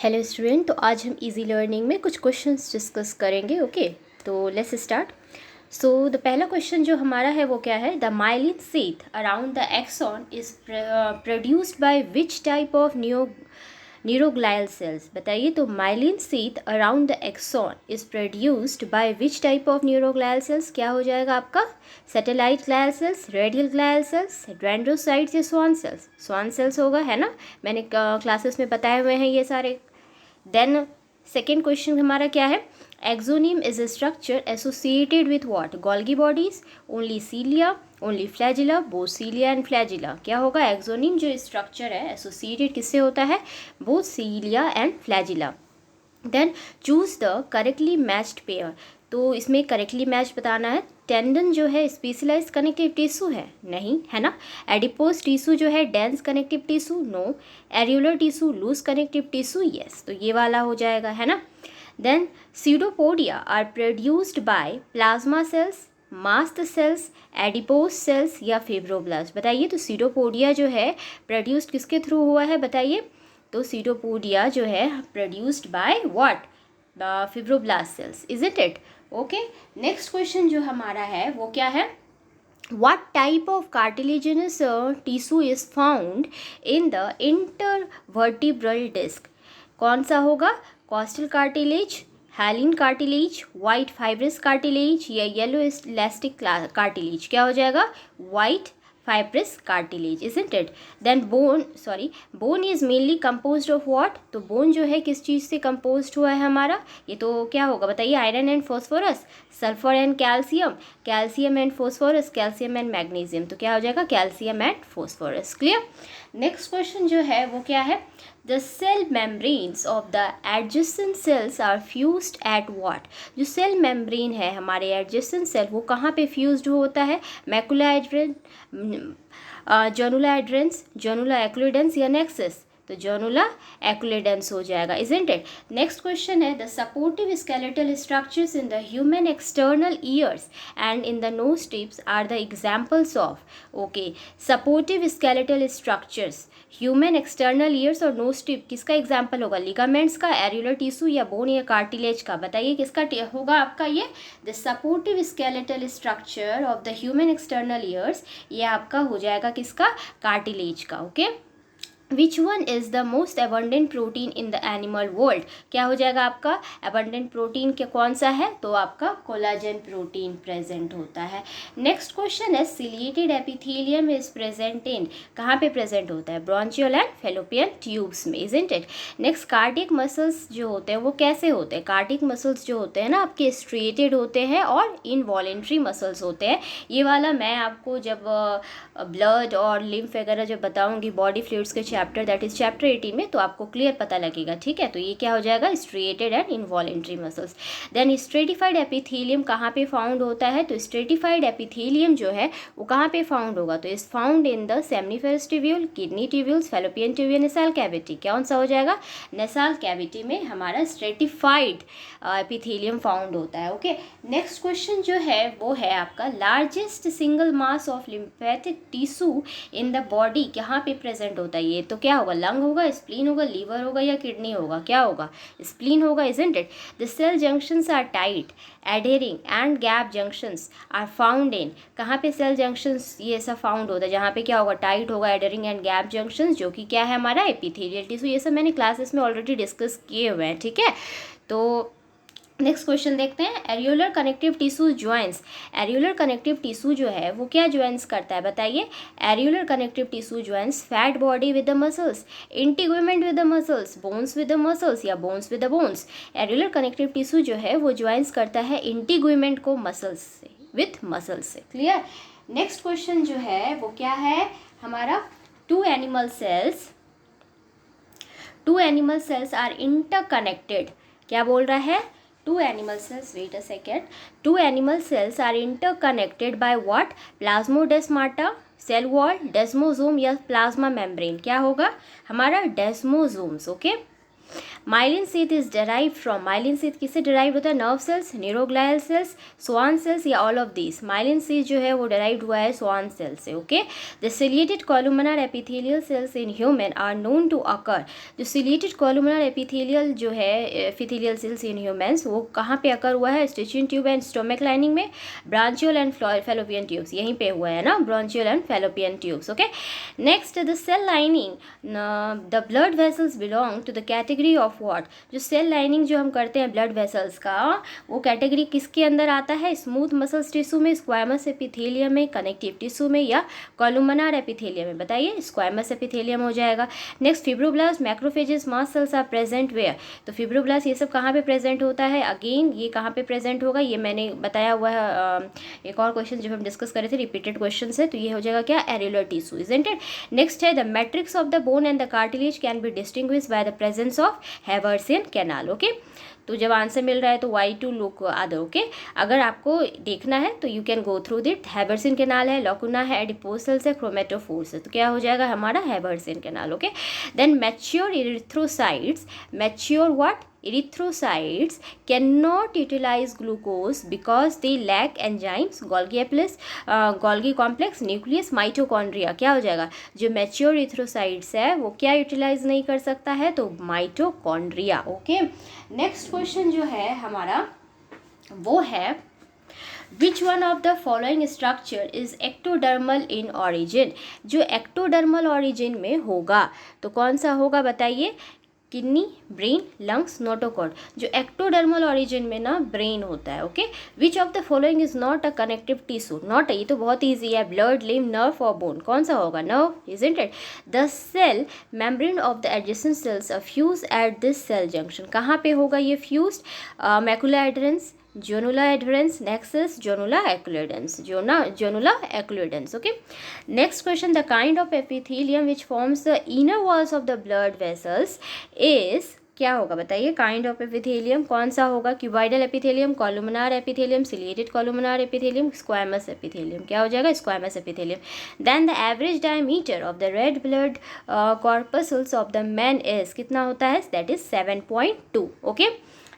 Hello student, तो आज हम इजी लर्निंग में कुछ क्वेश्चंस डिस्कस करेंगे। ओके, तो लेट्स स्टार्ट। सो द पहला क्वेश्चन जो हमारा है वो क्या है? The myelin sheath around the axon is produced by which type of neuroglial cells? बताइए। तो myelin sheath around the axon is produced by which type of neuroglial cells? क्या हो जाएगा आपका? Satellite glial cells, radial glial cells, dendrocytes या Schwann sales? Schwann sales होगा, है ना। मैंने क्लासेस में बताए हुए हैं ये सारे। देन सेकेंड क्वेश्चन हमारा क्या है? Axoneme is a structure associated with what? Golgi bodies, only cilia, only flagella, both cilia and flagella? क्या होगा? एक्सोनिम जो स्ट्रक्चर है एसोसिएटेड किससे होता है? Both cilia and flagella. Then choose the correctly matched pair. तो इसमें करेक्टली मैच बताना है। टेंडन जो है स्पेशलाइज्ड कनेक्टिव टिश्यू है? नहीं, है ना। एडिपोज टिश्यू जो है dense connective tissue? No. Areolar tissue loose connective tissue? Yes. तो ये वाला हो जाएगा, है ना। Then pseudopodia are produced by plasma cells, mast cells, adipose cells या फिब्रोब्लास्ट? बताइए। तो सीडोपोडिया जो है प्रोड्यूस्ड किसके थ्रू हुआ है? बताइए। तो सीडोपोडिया जो है produced by what? The fibroblast cells, is it? Okay, next question जो हमारा है वो क्या है? What type of cartilaginous tissue is found in the intervertebral disc? कौन सा होगा? Costal cartilage, hyaline cartilage, white fibrous cartilage या येलो इलास्टिक कार्टिलेज? क्या हो जाएगा? White fibrous cartilage, isn't it? Then bone is mainly composed of what? तो bone जो है किस चीज़ से composed हुआ है हमारा? ये तो क्या होगा बताइए? Iron and phosphorus, sulphur and calcium, calcium and phosphorus, calcium and magnesium? तो क्या हो जाएगा? Calcium and phosphorus. Clear? Next question जो है वो क्या है? The cell membranes of the adjacent cells are fused at what? जो सेल मेम्ब्रेन है हमारे एडजेसेंट सेल वो कहाँ पे फ्यूज्ड होता है? मैकुला एड्रेन, जॉनुला एड्रेंस, जॉनुला एक्लुडेंस या नेक्सस? तो जॉनुला एक्लुडेंस हो जाएगा, इजंट इट? नेक्स्ट क्वेश्चन है the supportive skeletal structures in the human external ears and in the nose tips are the examples of? Okay, supportive skeletal structures human external ears और nose tip किसका example होगा? Ligaments का, areolar tissue या bone या cartilage का? बताइए किसका होगा आपका ये? The supportive skeletal structure of the human external ears, ये आपका हो जाएगा किसका? कार्टिलेज का। Okay, which one is the most abundant protein in the animal world? क्या हो जाएगा आपका? अबंडेंट प्रोटीन क्या कौन सा है? तो आपका कोलाजन प्रोटीन प्रेजेंट होता है। नेक्स्ट क्वेश्चन है ciliated epithelium is present in? कहाँ पे प्रेजेंट होता है? ब्रॉन्चियल एंड फेलोपियन ट्यूब्स में, isn't it? Next, cardiac muscles जो होते हैं वो कैसे होते हैं? कार्डियक मसल्स जो होते हैं ना आपके स्ट्रेटेड होते हैं और इनवॉलेंट्री मसल्स होते हैं। ये वाला मैं आपको जब ब्लड और लिम्फ वगैरह जब बताऊंगी बॉडी फ्लूइड्स के चैप्टर, दैट इज चैप्टर 18 में, तो आपको क्लियर पता लगेगा। ठीक है, तो ये क्या हो जाएगा? Striated and involuntary muscles. Then stratified epithelium कहाँ पे फाउंड होता है? तो स्ट्रेटिफाइड एपिथेलियम जो है वो कहाँ पे फाउंड होगा? तो is found in the seminiferous tubule, kidney tubules, fallopian tubule, nasal cavity? कौन सा हो जाएगा? नेसाल कैविटी में हमारा स्ट्रेटिफाइड एपिथेलियम फाउंड होता है। ओके, नेक्स्ट क्वेश्चन जो है वो है आपका largest single mass of lymphatic tissue in the body कहाँ पे प्रेजेंट होता है? ये तो क्या होगा? लंग होगा, स्प्लीन होगा, लीवर होगा या किडनी होगा? क्या होगा? स्प्लीन होगा, isn't it? The cell junctions are tight, adhering and gap junctions are found in? कहाँ पे सेल जंक्शंस ये सब फाउंड होता है जहाँ पे क्या होगा? टाइट होगा, एडहेरिंग एंड गैप जंक्शंस, जो कि क्या है हमारा? Epithelial tissue. ये सब मैंने क्लासेस में ऑलरेडी डिस्कस किए हुए हैं। ठीक है, तो नेक्स्ट क्वेश्चन देखते हैं। Areolar connective tissue joints, areolar connective tissue जो है वो क्या ज्वाइंट्स करता है? बताइए। Areolar connective tissue joints fat body with the muscles, integument with the muscles, bones with the muscles या bones with the bones? Areolar connective tissue जो है वो ज्वाइंट्स करता है इंटीग्यूमेंट को मसल्स से, विथ मसल्स से। क्लियर? नेक्स्ट क्वेश्चन जो है वो क्या है हमारा? Two animal cells are interconnected. क्या बोल रहा है? Two animal cells, wait a second. Two animal cells are interconnected by what? Plasmodesmata, cell wall, desmosome या plasma membrane? क्या होगा हमारा? desmosomes. Okay, myelin sheath is derive from, myelin sheath किससे derive होता है? Nerve cells, neuroglial cells, Schwann cells या all of this? Myelin sheath जो है वो डिराइव्ड हुआ है स्वान सेल से, okay. The ciliated columnar epithelial cells in human are known to occur, जो सिलिएटेड कॉलुमनर एपिथेलियल जो है एपिथेलियल सेल्स इन ह्यूमन्स वो कहाँ पे अकर हुआ है? स्टिचियन ट्यूब एंड स्टोमक लाइनिंग में, ब्रांचियोल एंड फैलोपियन ट्यूब्स, यहीं पे हुआ है ना, bronchiole and fallopian tubes, okay. Next the cell lining, the blood vessels belong to the category of what, जो सेल लाइनिंग जो हम करते हैं ब्लड वेसल्स का, वो कैटेगरी किसके अंदर आता है? स्मूथ मसल्स टिश्यू में, स्क्वायमस एपिथेलियम में, कनेक्टिव टिश्यू में या कॉलुमनर एपिथेलियम में? बताइए, स्क्वायमस एपिथेलियम हो जाएगा। Next fibroblast, macrophages, mast cells are present where, तो फिब्रोब्लास्ट ये सब कहाँ पे प्रेजेंट होता है? अगेन ये कहाँ पे प्रेजेंट होगा? ये मैंने बताया हुआ है, एक और क्वेश्चन जब हम डिस्कस कर रहे थे, रिपीटेड क्वेश्चन है, तो ये हो जाएगा क्या? Areolar tissue, isn't it. Next है the matrix of the bone and the cartilage can be distinguished by the presence of Haversian canal, okay. तो जब आंसर मिल रहा है तो why to look other, okay. अगर आपको देखना है तो you can go through that. Haversian canal है, लॉकुना है, एडिपोज सेल्स है, क्रोमेटोफोर्स है, तो क्या हो जाएगा हमारा? Haversian canal, okay. Then mature erythrocytes, mature what? erythrocytes cannot utilize glucose because they lack enzymes, Golgi complex, nucleus, mitochondria, क्या हो जाएगा? जो मैच्योर इरिथ्रोसाइट्स है वो क्या यूटिलाइज नहीं कर सकता है? तो माइटोकॉन्ड्रिया, ओके। नेक्स्ट क्वेश्चन जो है हमारा वो है Which one of the following structure is ectodermal in origin, जो ectodermal origin में होगा तो कौन सा होगा बताइए? किडनी, ब्रेन, लंग्स, नोटोकॉर्ड, जो एक्टोडर्मल ऑरिजिन में ना ब्रेन होता है, okay. Which of the following is not a connective tissue, not, ये तो बहुत ईजी है, ब्लड, लिम्फ, नर्व और बोन, कौन सा होगा? Nerve, isn't it. The cell membrane of the adjacent cells are fuse at this cell junction, कहाँ पे होगा ये fuse? Macula adherens, zonula adherens, nexus, zonula occludens, zonula एक्लुडेंस, okay. Next question, the kind of epithelium which forms the inner walls of the blood vessels is, क्या होगा बताइए? Kind of epithelium कौन सा होगा? Cuboidal epithelium, columnar epithelium, ciliated columnar epithelium, squamous epithelium, क्या हो जाएगा? Squamous epithelium. Then the average diameter of the red blood corpuscles of the man is, कितना होता है? That is 7.2, okay.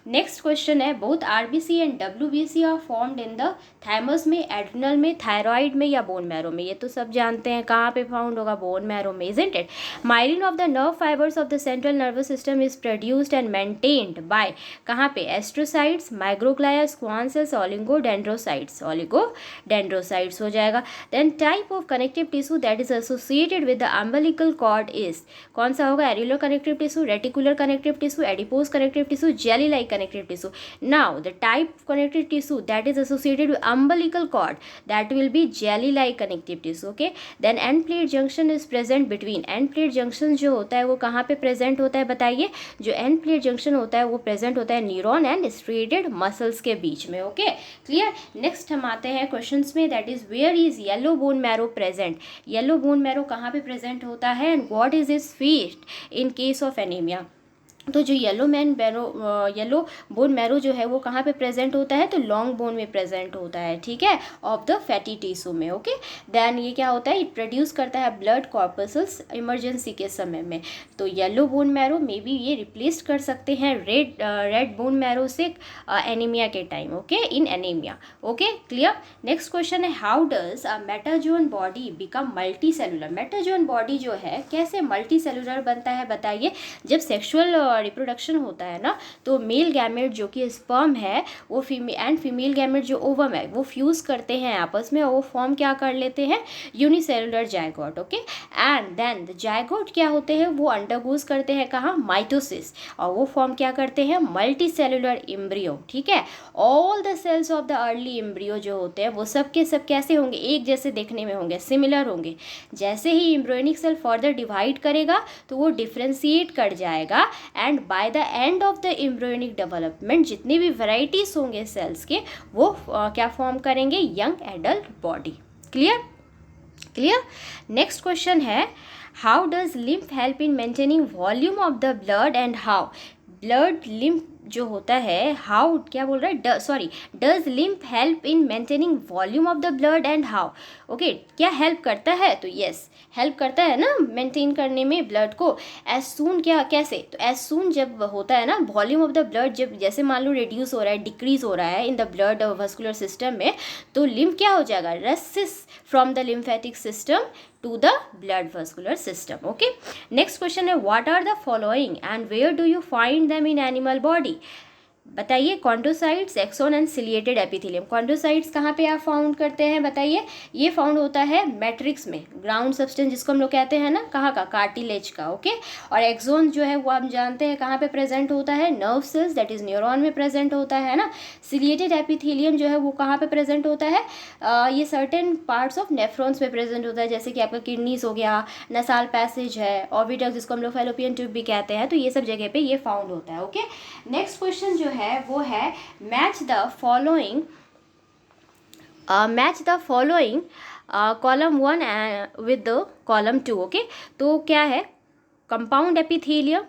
Next question है, both RBC and WBC are formed in the thymus में, adrenal में, thyroid में या bone marrow में? ये तो सब जानते हैं, कहाँ पे फाउंड होगा? बोन मैरो में, isn't it. Myelin of the nerve fibres of the central nervous system is produced and maintained by, कहाँ पे? Astrocytes, microglia, Schwann cells, oligodendrocytes हो जाएगा। Then type of connective tissue that is associated with the umbilical cord is, कौन सा होगा? Areolar connective tissue, reticular connective tissue, adipose connective tissue, jelly like connective tissue. Now the type of connective tissue that is associated with umbilical cord, that will be jelly like connective tissue, okay. Then end plate junction is present between, end plate junction जो होता है वो कहाँ पे present होता है बताइए? जो end plate junction होता है वो present होता है न्यूरॉन एंड striated muscles के बीच में, ओके, क्लियर। नेक्स्ट हम आते हैं क्वेश्चंस में, that is where is yellow bone marrow present, yellow bone marrow कहाँ पे प्रेजेंट होता है and what is is fate in case of anaemia? तो जो येलो बोन मैरो जो है वो कहाँ पे प्रेजेंट होता है? तो लॉन्ग बोन में प्रेजेंट होता है, ठीक है, ऑफ द फैटी टिश्यू में, ओके। देन ये क्या होता है? इट प्रोड्यूस करता है ब्लड कॉर्पसल्स इमरजेंसी के समय में, तो yellow bone marrow may be ये रिप्लेस कर सकते हैं रेड बोन मैरो से एनीमिया के time, okay, in anaemia, okay, clear. Next question है, how does a metazoan body become multicellular, metazoan body जो है कैसे मल्टी सेलुलर बनता है बताइए? जब सेक्शुअल रिप्रोडक्शन होता है ना, तो मेल गैमेट जो कि स्पर्म है वो फीमेल गैमेट जो ओवम है वो फ्यूज करते हैं आपस में और वो फॉर्म क्या कर लेते हैं? Unicellular zygote, okay. And then the zygote क्या होते हैं? वो अंडरगोज करते हैं कहाँ? माइटोसिस, और वो फॉर्म क्या करते हैं? मल्टी सेलुलर एम्ब्रियो, ठीक है। All the cells of the early embryo जो होते हैं वो सब के सब कैसे होंगे? एक जैसे देखने में होंगे, सिमिलर होंगे। जैसे ही एम्ब्रियोनिक सेल फर्दर डिवाइड करेगा तो वो डिफ्रेंशिएट कर जाएगा and by the end of the embryonic development जितनी भी वेराइटीज होंगे सेल्स के वो क्या फॉर्म करेंगे? Young adult body, clear. Next question है, how does lymph help in maintaining volume of the blood and how? Blood lymph जो होता है, हाउ क्या बोल रहा है, sorry, does lymph help in maintaining volume of the blood and how, okay, क्या help करता है, तो यस हेल्प करता है ना मेंटेन करने में ब्लड को। एज सून क्या, कैसे, तो एज सून जब होता है ना वॉल्यूम ऑफ द ब्लड, जब जैसे मान लो रिड्यूस हो रहा है, डिक्रीज हो रहा है in the blood vascular system में, तो लिम्फ क्या हो जाएगा, रसेस from the lymphatic system to the blood vascular system. Okay, next question है, what are the following and where do you find them in animal body? बताइए, chondrocytes, axon and ciliated epithelium. Chondrocytes कहाँ पे आप found करते हैं, बताइए। ये found होता है मैट्रिक्स में, ग्राउंड सब्सटेंस जिसको हम लोग कहते हैं ना, कहाँ का, कार्टिलेज का, ओके। और एक्सोन जो है वो आप जानते हैं कहाँ पे प्रेजेंट होता है, nerve sales that is neuron में प्रेजेंट होता है ना। सिलिएटेड एपिथेलियम जो है वो कहाँ पे प्रेजेंट होता है, ये सर्टेन पार्ट्स ऑफ नेफ्रॉन्स में प्रेजेंट होता है, जैसे कि आपका किडनीज हो गया, नसाल पैसेज है, ऑविडक्ट जिसको हम लोग फैलोपियन ट्यूब भी कहते हैं, तो ये सब जगह पे ये फाउंड होता है, ओके। नेक्स्ट क्वेश्चन जो है वो है, match the following column 1 with the column 2, okay. तो क्या है, compound epithelium,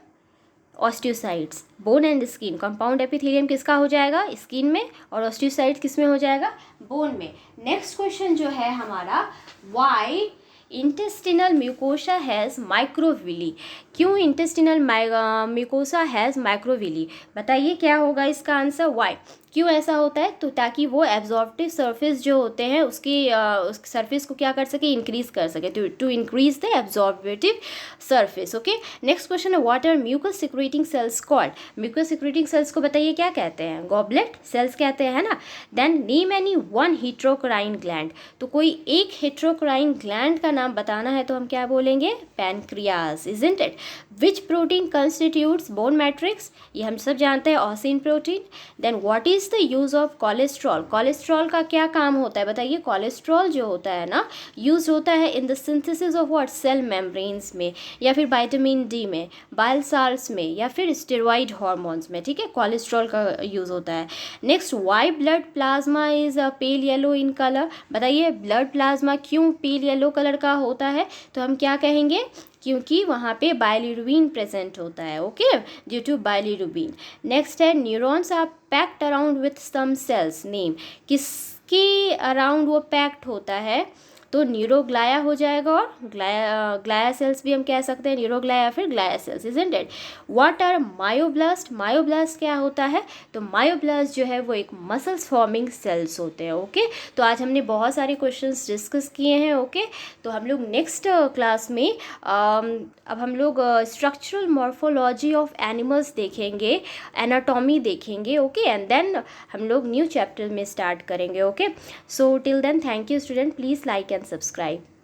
osteocytes, bone and skin. Compound epithelium किसका हो जाएगा, स्किन में, और ऑस्टियोसाइट्स किस में हो जाएगा, बोन में। नेक्स्ट क्वेश्चन जो है हमारा, why intestinal mucosa has microvilli, क्यों इंटेस्टिनल म्यूकोसा हैज़ माइक्रोविली, बताइए क्या होगा इसका आंसर, वाई, क्यों ऐसा होता है, तो ताकि वो एब्जॉर्प्टिव सरफेस जो होते हैं उसकी उस सरफेस को क्या कर सके, इंक्रीज कर सके, to increase the absorptive surface, okay. Next question है, what are mucus secreting cells called, mucus secreting cells को बताइए क्या कहते हैं, गॉबलेट सेल्स कहते हैं ना। Then name any one heterocrine gland, तो कोई एक हेट्रोक्राइन ग्लैंड का नाम बताना है तो हम क्या बोलेंगे, pancreas, isn't it. Which protein constitutes bone matrix, ये हम सब जानते हैं, ossein protein. Then what is the use of cholesterol, cholesterol का क्या काम होता है, बताइए। कोलेस्ट्रॉल जो होता है ना, यूज होता है in the synthesis of what, cell membranes में, या फिर विटामिन डी में, बाइल साल्ट्स में, या फिर स्टेरॉइड हार्मोन्स में, ठीक है, कोलेस्ट्रॉल का यूज होता है। Next, why blood plasma is pale yellow in colour, बताइए ब्लड प्लाज्मा क्यों पेल येलो कलर का होता है, तो हम क्या कहेंगे, क्योंकि वहाँ पे बाइलिरुबिन प्रेजेंट होता है, okay, due to bilirubin. Next है, neurons are packed around with some cells, name, किसके अराउंड वो पैक्ड होता है, तो न्यूरोग्लाया हो जाएगा, और ग्लाया सेल्स भी हम कह सकते हैं, न्यूरोग्लाया या फिर glia cells, isn't it. What are myoblast, myoblast क्या होता है, तो मायोब्लास्ट जो है वो एक मसल्स फॉर्मिंग सेल्स होते हैं, ओके। तो आज हमने बहुत सारे क्वेश्चंस डिस्कस किए हैं, ओके। तो हम लोग नेक्स्ट क्लास में अब हम लोग स्ट्रक्चरल मॉर्फोलॉजी ऑफ एनिमल्स देखेंगे, एनाटॉमी देखेंगे, ओके, एंड देन हम लोग न्यू चैप्टर में स्टार्ट करेंगे, okay. So till then, thank you student, please like and subscribe.